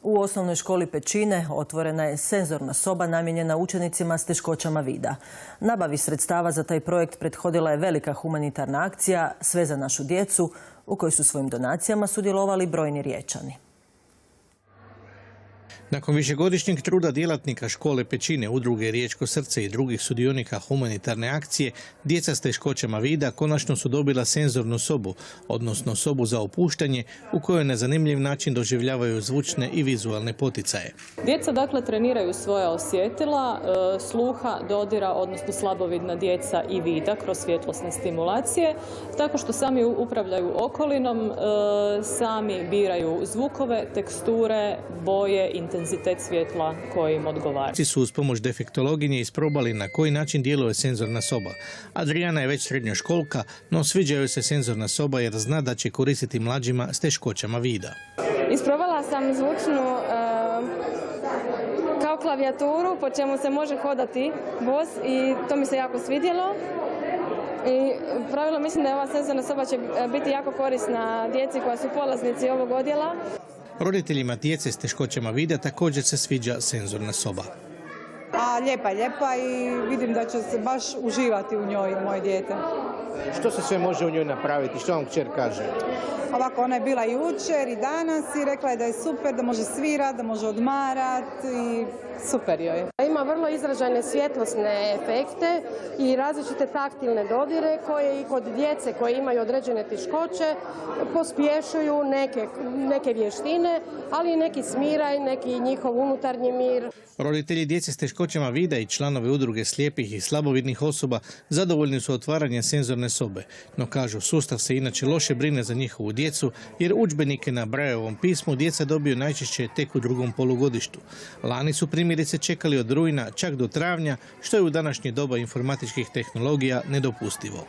U osnovnoj školi Pećine otvorena je senzorna soba namijenjena učenicima s teškoćama vida. Nabavi sredstava za taj projekt prethodila je velika humanitarna akcija Sve za našu djecu, u kojoj su svojim donacijama sudjelovali brojni Riječani. Nakon višegodišnjeg truda djelatnika škole Pećine, udruge Riječko srce i drugih sudionika humanitarne akcije, djeca s teškoćama vida konačno su dobila senzornu sobu, odnosno sobu za opuštanje, u kojoj na zanimljiv način doživljavaju zvučne i vizualne poticaje. Djeca dakle treniraju svoja osjetila, sluha, dodira, odnosno slabovidna djeca i vida kroz svjetlosne stimulacije, tako što sami upravljaju okolinom, sami biraju zvukove, teksture, boje, intenzitet svjetla koji im odgovara. Djeci su uz pomoć defektologinje isprobali na koji način djeluje senzorna soba. Adriana je već srednjoškolka, no sviđa joj se senzorna soba jer zna da će koristiti mlađima s teškoćama vida. Isprobala sam zvučnu kao klavijaturu po čemu se može hodati bos i to mi se jako svidjelo. I pravilno mislim da ova senzorna soba će biti jako korisna djeci koja su polaznici ovog odjela. Roditeljima djece s teškoćama vida također se sviđa senzorna soba. Lijepa i vidim da će se baš uživati u njoj moje dijete. Što se sve može u njoj napraviti? Što vam kćer kaže? Ovako, ona je bila jučer i danas i rekla je da je super, da može svirati, da može odmarati i super joj je. Ima vrlo izražene svjetlosne efekte i različite taktilne dodire koje i kod djece koje imaju određene teškoće pospješuju neke vještine, ali i neki smiraj, neki njihov unutarnji mir. Roditelji djece s teškoćama vida i članovi udruge slijepih i slabovidnih osoba zadovoljni su otvaranjem senzorne sobe, no kažu sustav se inače loše brine za njihovu djecu jer udžbenike na Brailleovom pismu djeca dobiju najčešće tek u drugom polugodištu. Lani su primjerice čekali od rujna čak do travnja, što je u današnje doba informatičkih tehnologija nedopustivo.